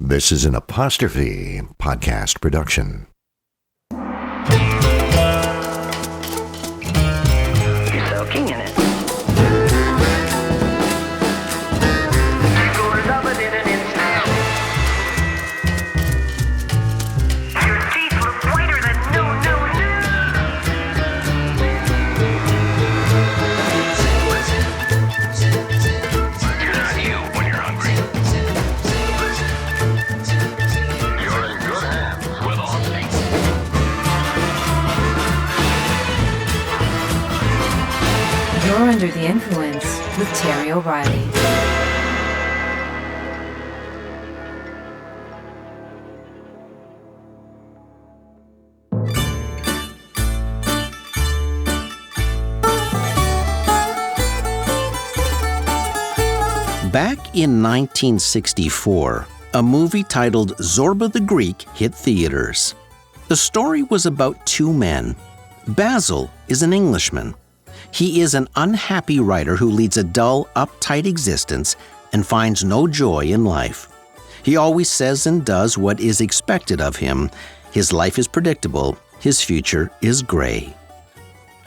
This is an Apostrophe podcast production. You're soaking in it. Your teeth look whiter than new. You're not you when you're hungry. You're in good hands with Austin. You're Under the Influence with Terry O'Reilly. Back in 1964, a movie titled Zorba the Greek hit theaters. The story was about two men. Basil is an Englishman. He is an unhappy writer who leads a dull, uptight existence and finds no joy in life. He always says and does what is expected of him. His life is predictable. His future is gray.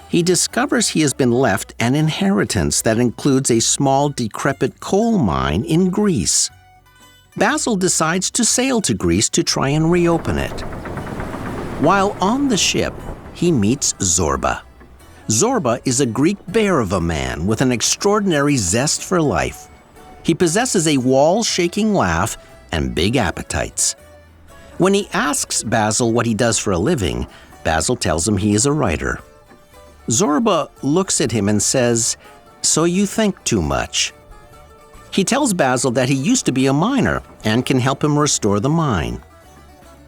He discovers he has been left an inheritance that includes a small, decrepit coal mine in Greece. Basil decides to sail to Greece to try and reopen it. While on the ship, he meets Zorba. Zorba is a Greek bear of a man with an extraordinary zest for life. He possesses a wall-shaking laugh and big appetites. When he asks Basil what he does for a living, Basil tells him he is a writer. Zorba looks at him and says, "So you think too much." He tells Basil that he used to be a miner and can help him restore the mine.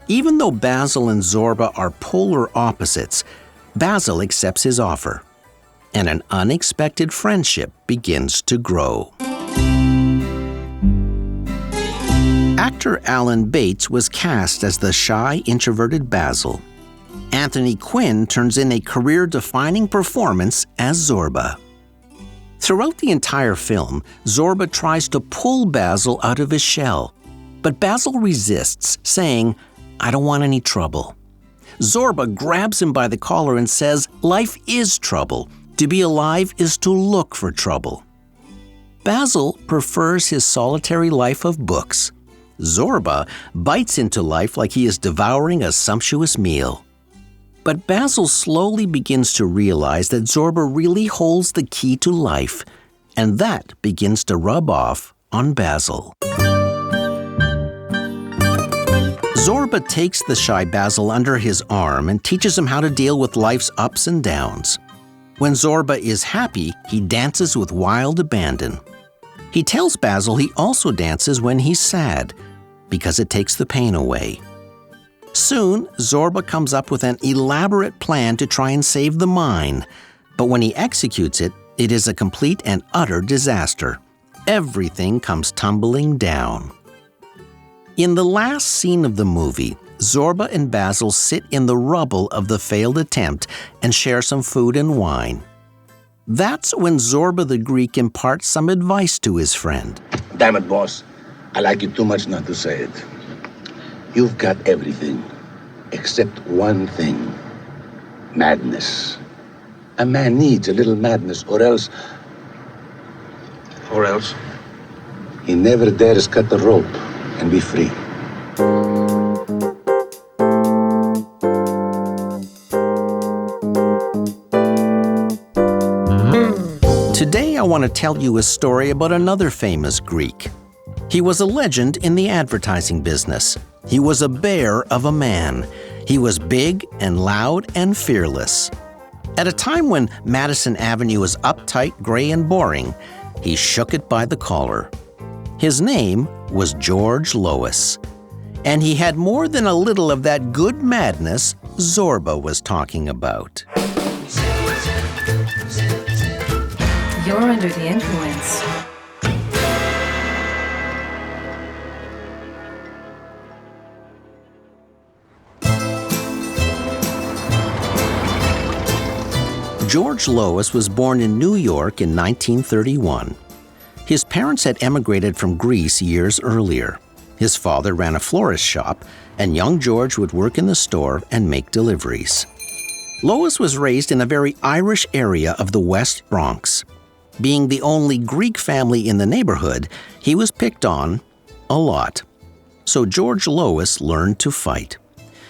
Even though Basil and Zorba are polar opposites, Basil accepts his offer, and an unexpected friendship begins to grow. Actor Alan Bates was cast as the shy, introverted Basil. Anthony Quinn turns in a career-defining performance as Zorba. Throughout the entire film, Zorba tries to pull Basil out of his shell, but Basil resists, saying, "I don't want any trouble." Zorba grabs him by the collar and says, "Life is trouble. To be alive is to look for trouble." Basil prefers his solitary life of books. Zorba bites into life like he is devouring a sumptuous meal. But Basil slowly begins to realize that Zorba really holds the key to life, and that begins to rub off on Basil. Zorba takes the shy Basil under his arm and teaches him how to deal with life's ups and downs. When Zorba is happy, he dances with wild abandon. He tells Basil he also dances when he's sad, because it takes the pain away. Soon, Zorba comes up with an elaborate plan to try and save the mine, but when he executes it, it is a complete and utter disaster. Everything comes tumbling down. In the last scene of the movie, Zorba and Basil sit in the rubble of the failed attempt and share some food and wine. That's when Zorba the Greek imparts some advice to his friend. Damn it, boss. I like you too much not to say it. You've got everything, except one thing. Madness. A man needs a little madness, or else... He never dares cut the rope and be free. Today I want to tell you a story about another famous Greek. He was a legend in the advertising business. He was a bear of a man. He was big and loud and fearless. At a time when Madison Avenue was uptight, gray, and boring, he shook it by the collar. His name was George Lois, and he had more than a little of that good madness Zorba was talking about. You're Under the Influence. George Lois was born in New York in 1931. His parents had emigrated from Greece years earlier. His father ran a florist shop, and young George would work in the store and make deliveries. Lois was raised in a very Irish area of the West Bronx. Being the only Greek family in the neighborhood, he was picked on a lot. So George Lois learned to fight.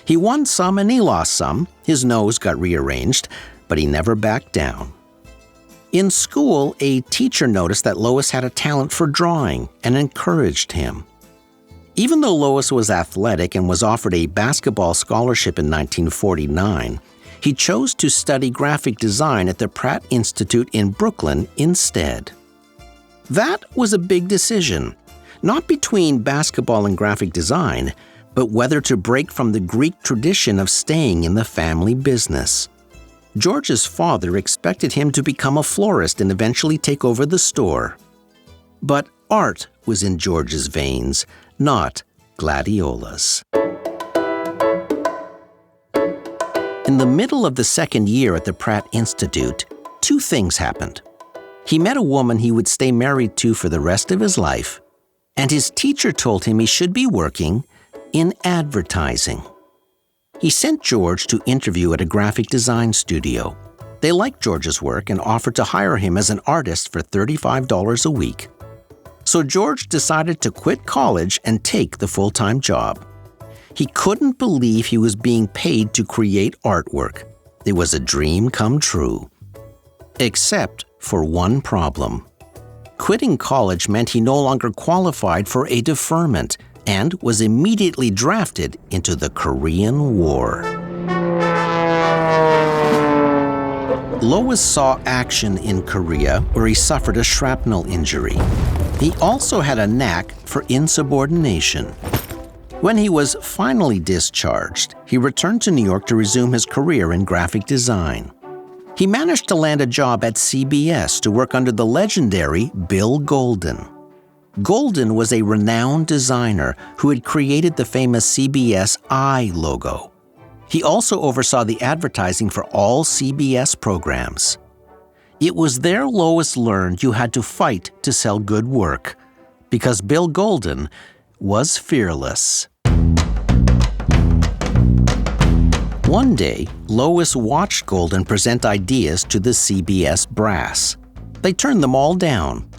He won some and he lost some. His nose got rearranged, but he never backed down. In school, a teacher noticed that Lois had a talent for drawing and encouraged him. Even though Lois was athletic and was offered a basketball scholarship in 1949, he chose to study graphic design at the Pratt Institute in Brooklyn instead. That was a big decision, not between basketball and graphic design, but whether to break from the Greek tradition of staying in the family business. George's father expected him to become a florist and eventually take over the store. But art was in George's veins, not gladiolas. In the middle of the second year at the Pratt Institute, two things happened. He met a woman he would stay married to for the rest of his life, and his teacher told him he should be working in advertising. He sent George to interview at a graphic design studio. They liked George's work and offered to hire him as an artist for $35 a week. So George decided to quit college and take the full-time job. He couldn't believe he was being paid to create artwork. It was a dream come true. Except for one problem. Quitting college meant he no longer qualified for a deferment and was immediately drafted into the Korean War. Lois saw action in Korea, where he suffered a shrapnel injury. He also had a knack for insubordination. When he was finally discharged, he returned to New York to resume his career in graphic design. He managed to land a job at CBS to work under the legendary Bill Golden. Golden was a renowned designer who had created the famous CBS I logo. He also oversaw the advertising for all CBS programs. It was there Lois learned you had to fight to sell good work, because Bill Golden was fearless. One day, Lois watched Golden present ideas to the CBS brass. They turned them all down.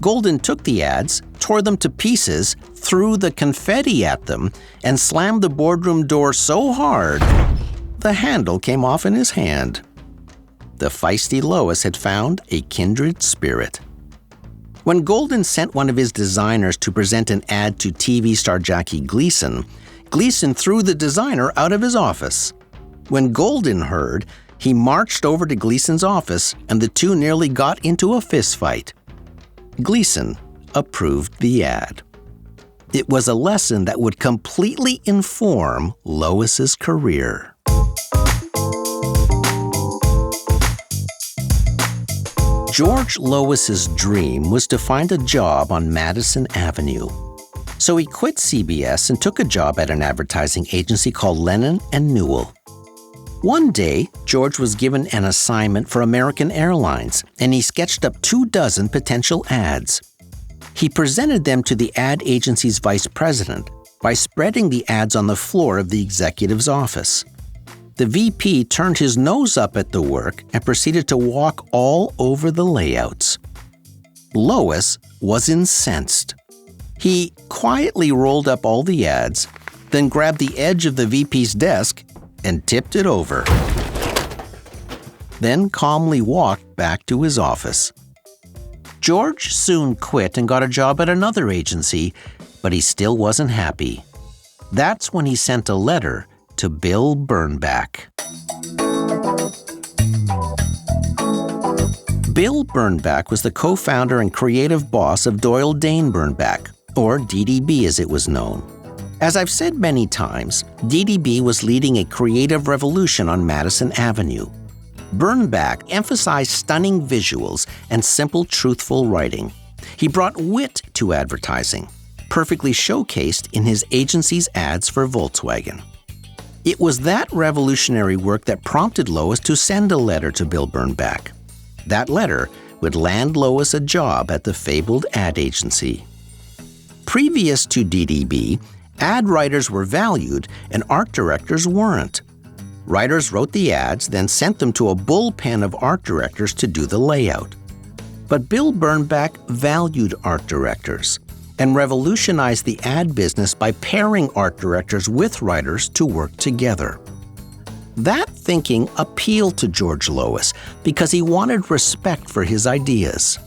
Golden took the ads, tore them to pieces, threw the confetti at them, and slammed the boardroom door so hard, the handle came off in his hand. The feisty Lois had found a kindred spirit. When Golden sent one of his designers to present an ad to TV star Jackie Gleason, Gleason threw the designer out of his office. When Golden heard, he marched over to Gleason's office and the two nearly got into a fistfight. Gleason approved the ad. It was a lesson that would completely inform Lois's career. George Lois's dream was to find a job on Madison Avenue. So he quit CBS and took a job at an advertising agency called Lennon & Newell. One day, George was given an assignment for American Airlines, and he sketched up 24 potential ads. He presented them to the ad agency's vice president by spreading the ads on the floor of the executive's office. The VP turned his nose up at the work and proceeded to walk all over the layouts. Lois was incensed. He quietly rolled up all the ads, then grabbed the edge of the VP's desk and tipped it over. Then calmly walked back to his office. George soon quit and got a job at another agency, but he still wasn't happy. That's when he sent a letter to Bill Bernbach. Bill Bernbach was the co-founder and creative boss of Doyle Dane Bernbach, or DDB as it was known. As I've said many times, DDB was leading a creative revolution on Madison Avenue. Bernbach emphasized stunning visuals and simple, truthful writing. He brought wit to advertising, perfectly showcased in his agency's ads for Volkswagen. It was that revolutionary work that prompted Lois to send a letter to Bill Bernbach. That letter would land Lois a job at the fabled ad agency. Previous to DDB, ad writers were valued and art directors weren't. Writers wrote the ads, then sent them to a bullpen of art directors to do the layout. But Bill Bernbach valued art directors and revolutionized the ad business by pairing art directors with writers to work together. That thinking appealed to George Lois because he wanted respect for his ideas.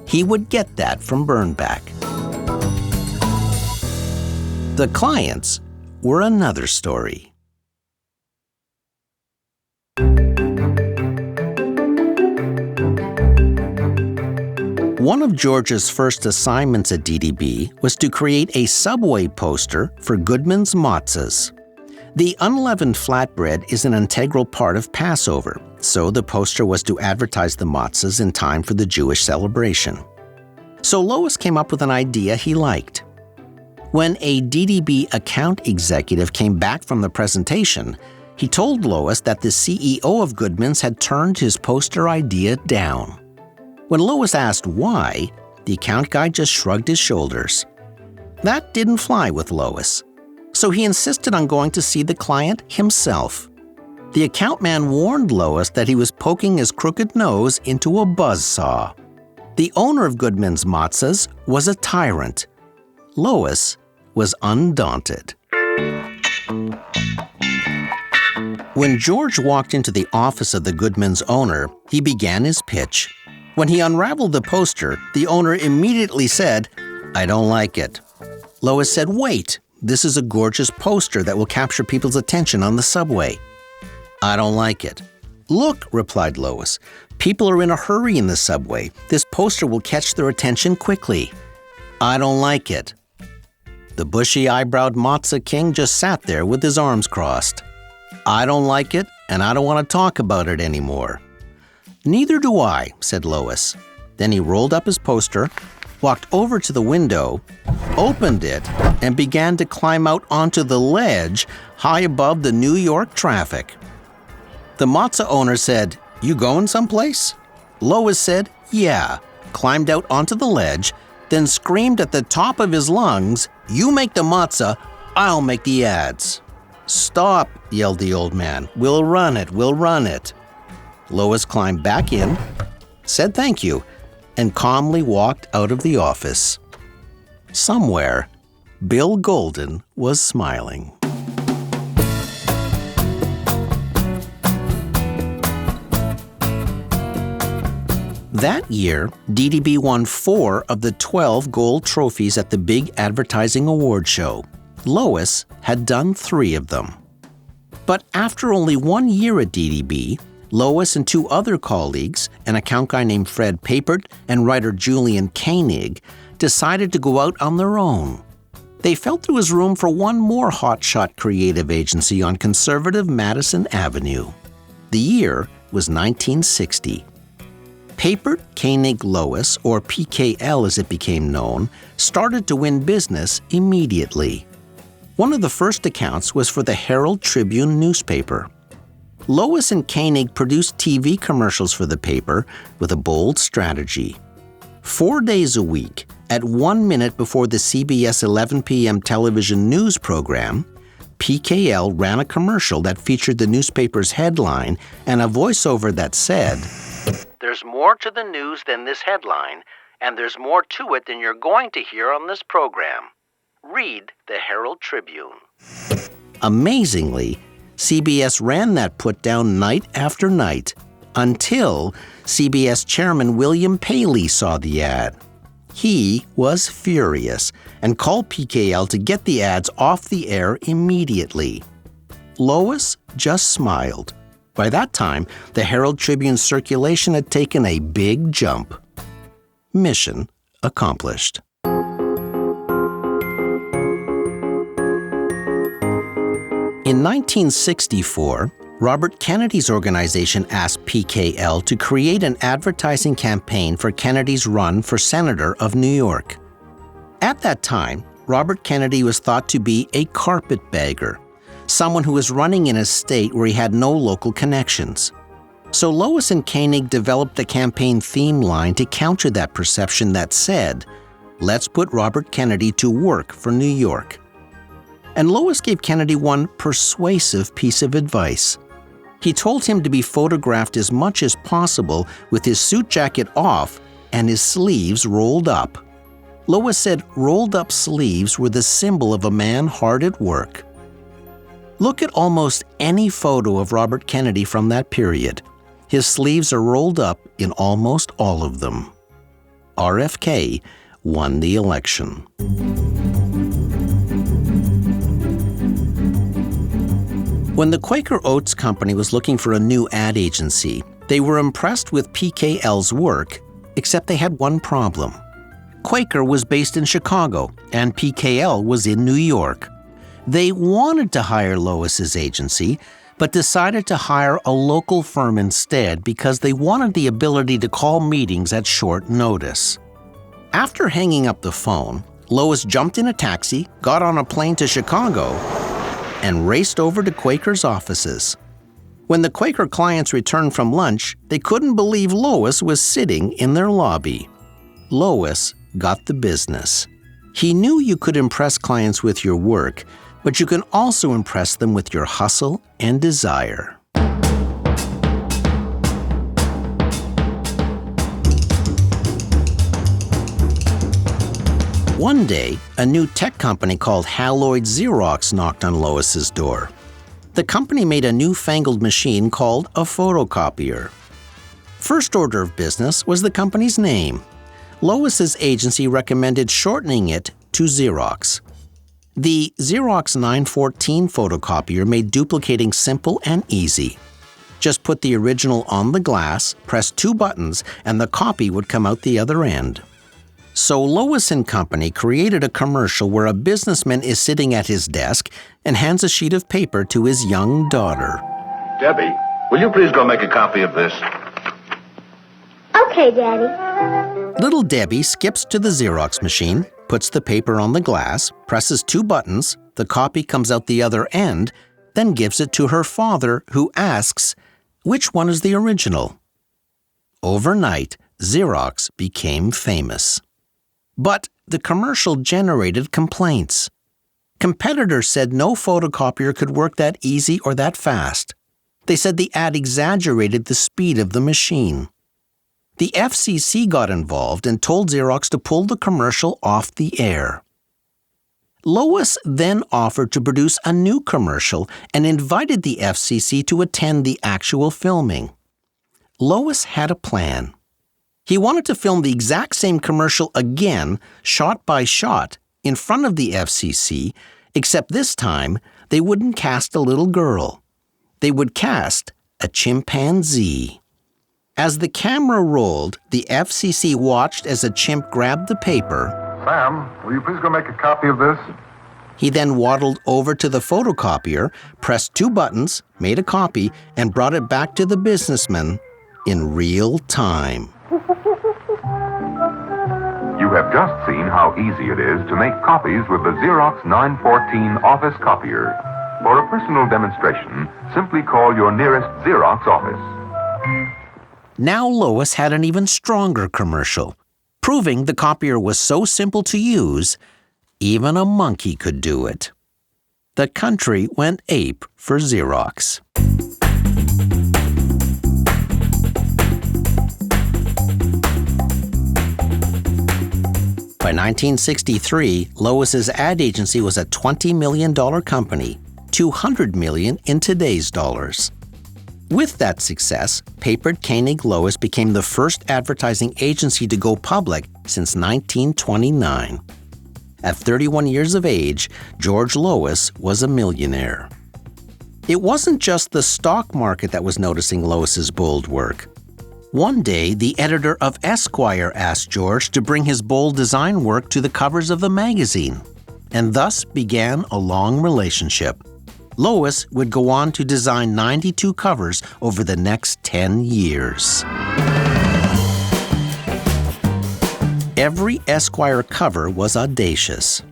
He would get that from Bernbach. The clients were another story. One of George's first assignments at DDB was to create a Subway poster for Goodman's Matzahs. The unleavened flatbread is an integral part of Passover, so the poster was to advertise the matzahs in time for the Jewish celebration. So Lois came up with an idea he liked. When a DDB account executive came back from the presentation, he told Lois that the CEO of Goodman's had turned his poster idea down. When Lois asked why, the account guy just shrugged his shoulders. That didn't fly with Lois, so he insisted on going to see the client himself. The account man warned Lois that he was poking his crooked nose into a buzzsaw. The owner of Goodman's Matzahs was a tyrant. Lois was undaunted. When George walked into the office of the Goodman's owner, he began his pitch. When he unraveled the poster, the owner immediately said, "I don't like it." Lois said, "Wait, this is a gorgeous poster that will capture people's attention on the subway." "I don't like it." "Look," replied Lois, "people are in a hurry in the subway. This poster will catch their attention quickly." "I don't like it." The bushy-eyebrowed Matzah King just sat there with his arms crossed. "I don't like it, and I don't want to talk about it anymore." "Neither do I," said Lois. Then he rolled up his poster, walked over to the window, opened it, and began to climb out onto the ledge high above the New York traffic. The matzah owner said, "You going someplace?" Lois said, "Yeah," climbed out onto the ledge, then screamed at the top of his lungs, "You make the matzah, I'll make the ads." "Stop," yelled the old man. We'll run it." Lois climbed back in, said thank you, and calmly walked out of the office. Somewhere, Bill Golden was smiling. That year, DDB won 4 of the 12 gold trophies at the big advertising award show. Lois had done 3 of them. But after only 1 year at DDB, Lois and 2 other colleagues, an account guy named Fred Papert and writer Julian Koenig, decided to go out on their own. They felt there was room for one more hotshot creative agency on conservative Madison Avenue. The year was 1960. Papert, Koenig, Lois, or PKL as it became known, started to win business immediately. One of the first accounts was for the Herald Tribune newspaper. Lois and Koenig produced TV commercials for the paper with a bold strategy. 4 days a week, at 1 minute before the CBS 11 p.m. television news program, PKL ran a commercial that featured the newspaper's headline and a voiceover that said, "There's more to the news than this headline, and there's more to it than you're going to hear on this program. Read the Herald Tribune." Amazingly, CBS ran that put-down night after night, until CBS chairman William Paley saw the ad. He was furious and called PKL to get the ads off the air immediately. Lois just smiled. By that time, the Herald Tribune's circulation had taken a big jump. Mission accomplished. In 1964, Robert Kennedy's organization asked PKL to create an advertising campaign for Kennedy's run for Senator of New York. At that time, Robert Kennedy was thought to be a carpetbagger, someone who was running in a state where he had no local connections. So Lois and Koenig developed a campaign theme line to counter that perception that said, let's put Robert Kennedy to work for New York. And Lois gave Kennedy one persuasive piece of advice. He told him to be photographed as much as possible with his suit jacket off and his sleeves rolled up. Lois said rolled-up sleeves were the symbol of a man hard at work. Look at almost any photo of Robert Kennedy from that period. His sleeves are rolled up in almost all of them. RFK won the election. When the Quaker Oats Company was looking for a new ad agency, they were impressed with PKL's work, except they had one problem. Quaker was based in Chicago, and PKL was in New York. They wanted to hire Lois's agency, but decided to hire a local firm instead because they wanted the ability to call meetings at short notice. After hanging up the phone, Lois jumped in a taxi, got on a plane to Chicago, and raced over to Quaker's offices. When the Quaker clients returned from lunch, they couldn't believe Lois was sitting in their lobby. Lois got the business. He knew you could impress clients with your work, but you can also impress them with your hustle and desire. One day, a new tech company called Haloid Xerox knocked on Lois's door. The company made a newfangled machine called a photocopier. First order of business was the company's name. Lois's agency recommended shortening it to Xerox. The Xerox 914 photocopier made duplicating simple and easy. Just put the original on the glass, press 2 buttons, and the copy would come out the other end. So Lois and Company created a commercial where a businessman is sitting at his desk and hands a sheet of paper to his young daughter. Debbie, will you please go make a copy of this? Okay, Daddy. Little Debbie skips to the Xerox machine, puts the paper on the glass, presses 2 buttons, the copy comes out the other end, then gives it to her father, who asks, "Which one is the original?" Overnight, Xerox became famous. But the commercial generated complaints. Competitors said no photocopier could work that easy or that fast. They said the ad exaggerated the speed of the machine. The FCC got involved and told Xerox to pull the commercial off the air. Lois then offered to produce a new commercial and invited the FCC to attend the actual filming. Lois had a plan. He wanted to film the exact same commercial again, shot by shot, in front of the FCC, except this time they wouldn't cast a little girl. They would cast a chimpanzee. As the camera rolled, the FCC watched as a chimp grabbed the paper. Sam, will you please go make a copy of this? He then waddled over to the photocopier, pressed 2 buttons, made a copy, and brought it back to the businessman in real time. You have just seen how easy it is to make copies with the Xerox 914 office copier. For a personal demonstration, simply call your nearest Xerox office. Now Lois had an even stronger commercial, proving the copier was so simple to use, even a monkey could do it. The country went ape for Xerox. By 1963, Lois's ad agency was a $20 million company, $200 million in today's dollars. With that success, Papered Koenig Lois became the first advertising agency to go public since 1929. At 31 years of age, George Lois was a millionaire. It wasn't just the stock market that was noticing Lois's bold work. One day, the editor of Esquire asked George to bring his bold design work to the covers of the magazine, and thus began a long relationship. Lois would go on to design 92 covers over the next 10 years. Every Esquire cover was audacious.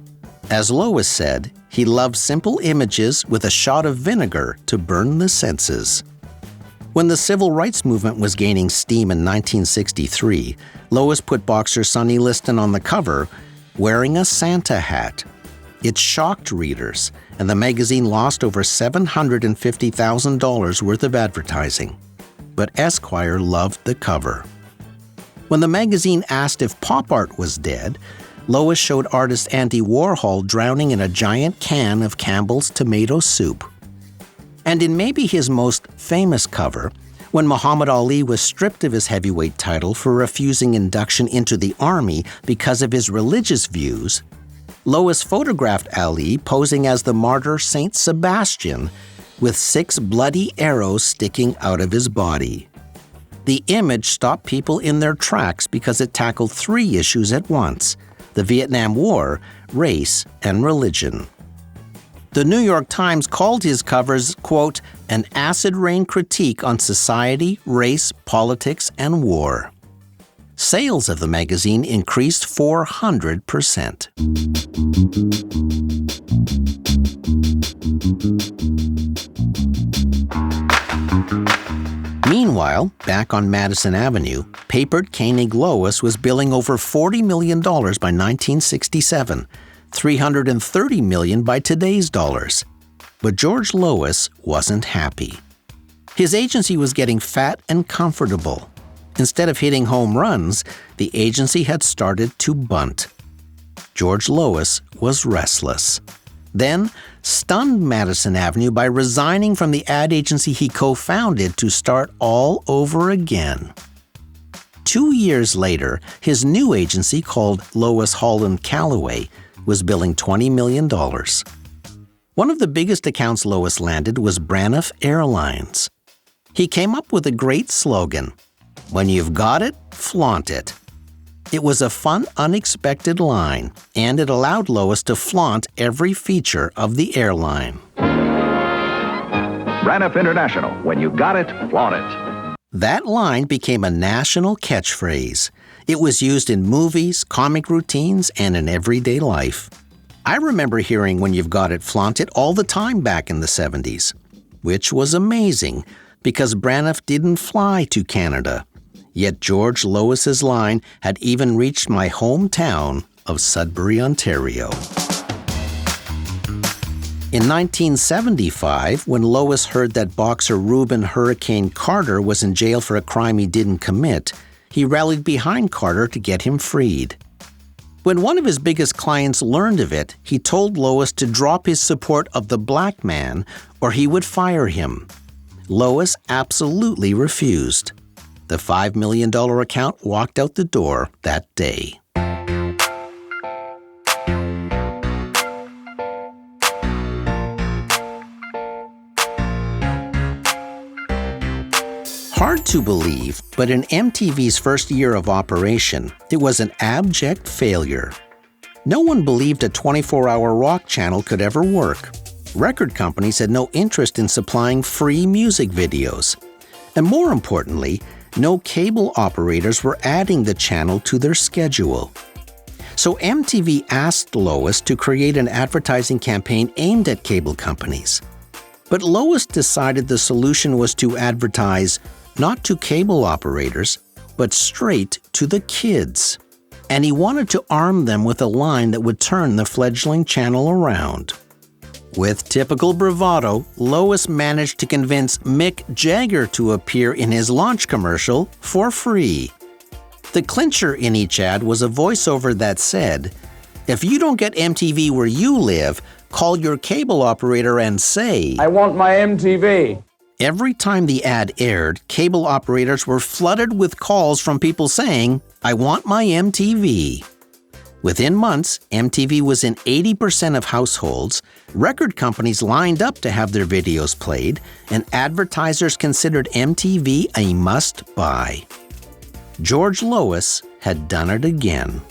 As Lois said, he loved simple images with a shot of vinegar to burn the senses. When the civil rights movement was gaining steam in 1963, Lois put boxer Sonny Liston on the cover wearing a Santa hat. It shocked readers, and the magazine lost over $750,000 worth of advertising. But Esquire loved the cover. When the magazine asked if pop art was dead, Lois showed artist Andy Warhol drowning in a giant can of Campbell's tomato soup. And in maybe his most famous cover, when Muhammad Ali was stripped of his heavyweight title for refusing induction into the army because of his religious views, Lois photographed Ali posing as the martyr Saint Sebastian with 6 bloody arrows sticking out of his body. The image stopped people in their tracks because it tackled 3 issues at once: the Vietnam War, race, and religion. The New York Times called his covers, quote, an acid rain critique on society, race, politics, and war. Sales of the magazine increased 400%. Meanwhile, back on Madison Avenue, papered Koenig Lois was billing over $40 million by 1967, $330 million by today's dollars. But George Lois wasn't happy. His agency was getting fat and comfortable. Instead of hitting home runs, the agency had started to bunt. George Lois was restless. Then stunned Madison Avenue by resigning from the ad agency he co-founded to start all over again. 2 years later, his new agency, called Lois Holland Calloway, was billing $20 million. One of the biggest accounts Lois landed was Braniff Airlines. He came up with a great slogan: when you've got it, flaunt it. It was a fun, unexpected line, and it allowed Lois to flaunt every feature of the airline. Braniff International. When you got it, flaunt it. That line became a national catchphrase. It was used in movies, comic routines, and in everyday life. I remember hearing "when you've got it, flaunt it" all the time back in the 70s, which was amazing because Braniff didn't fly to Canada. Yet George Lois's line had even reached my hometown of Sudbury, Ontario. In 1975, when Lois heard that boxer Reuben Hurricane Carter was in jail for a crime he didn't commit, he rallied behind Carter to get him freed. When one of his biggest clients learned of it, he told Lois to drop his support of the black man or he would fire him. Lois absolutely refused. The $5 million account walked out the door that day. Hard to believe, but in MTV's first year of operation, it was an abject failure. No one believed a 24-hour rock channel could ever work. Record companies had no interest in supplying free music videos. And more importantly, no cable operators were adding the channel to their schedule. So MTV asked Lois to create an advertising campaign aimed at cable companies. But Lois decided the solution was to advertise not to cable operators, but straight to the kids. And he wanted to arm them with a line that would turn the fledgling channel around. With typical bravado, Lois managed to convince Mick Jagger to appear in his launch commercial for free. The clincher in each ad was a voiceover that said, "If you don't get MTV where you live, call your cable operator and say, 'I want my MTV.'" Every time the ad aired, cable operators were flooded with calls from people saying, "I want my MTV." Within months, MTV was in 80% of households, record companies lined up to have their videos played, and advertisers considered MTV a must-buy. George Lois had done it again.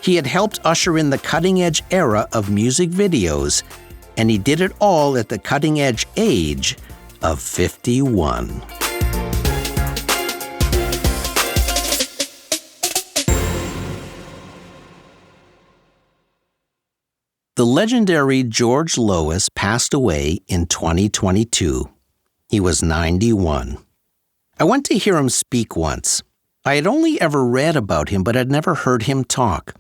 He had helped usher in the cutting-edge era of music videos, and he did it all at the cutting-edge age of 51. The legendary George Lois passed away in 2022. He was 91. I went to hear him speak once. I had only ever read about him, but had never heard him talk.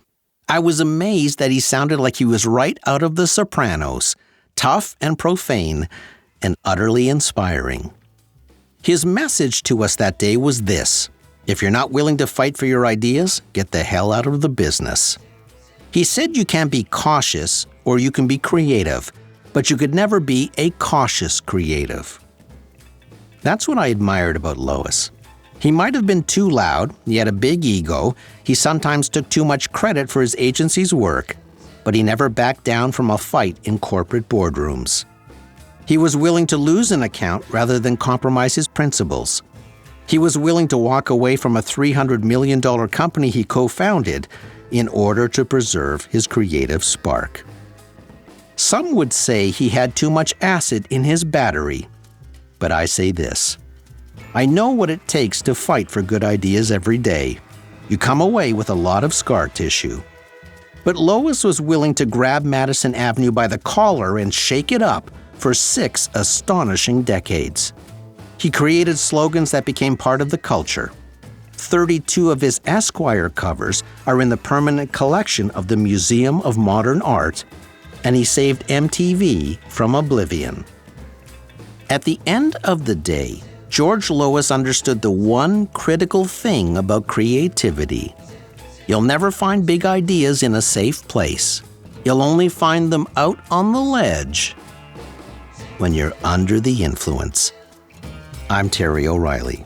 I was amazed that he sounded like he was right out of The Sopranos, tough and profane, and utterly inspiring. His message to us that day was this: if you're not willing to fight for your ideas, get the hell out of the business. He said you can be cautious or you can be creative, but you could never be a cautious creative. That's what I admired about Lois. He might have been too loud, he had a big ego, he sometimes took too much credit for his agency's work, but he never backed down from a fight in corporate boardrooms. He was willing to lose an account rather than compromise his principles. He was willing to walk away from a $300 million company he co-founded in order to preserve his creative spark. Some would say he had too much acid in his battery, but I say this: I know what it takes to fight for good ideas every day. You come away with a lot of scar tissue. But Lois was willing to grab Madison Avenue by the collar and shake it up for 6 astonishing decades. He created slogans that became part of the culture. 32 of his Esquire covers are in the permanent collection of the Museum of Modern Art, and he saved MTV from oblivion. At the end of the day, George Lois understood the one critical thing about creativity. You'll never find big ideas in a safe place. You'll only find them out on the ledge when you're under the influence. I'm Terry O'Reilly.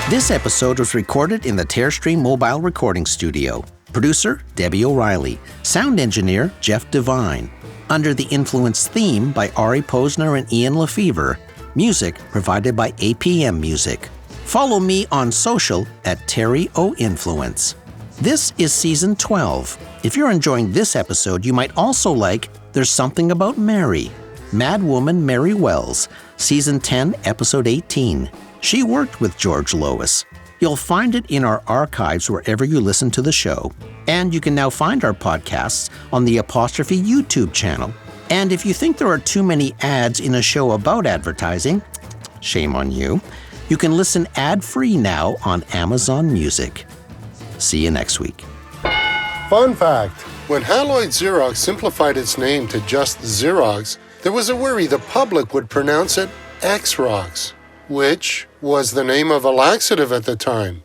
This episode was recorded in the Terrestream Mobile Recording Studio. Producer, Debbie O'Reilly. Sound engineer, Jeff Devine. Under the Influence theme by Ari Posner and Ian Lefevre. Music provided by APM Music. Follow me on social at Terry O Influence. This is Season 12. If you're enjoying this episode, you might also like There's Something About Mary, Mad Woman Mary Wells, Season 10, Episode 18. She worked with George Lois. You'll find it in our archives wherever you listen to the show. And you can now find our podcasts on the Apostrophe YouTube channel. And if you think there are too many ads in a show about advertising, shame on you, you can listen ad-free now on Amazon Music. See you next week. Fun fact: when Haloid Xerox simplified its name to just Xerox, there was a worry the public would pronounce it Xerox, which was the name of a laxative at the time.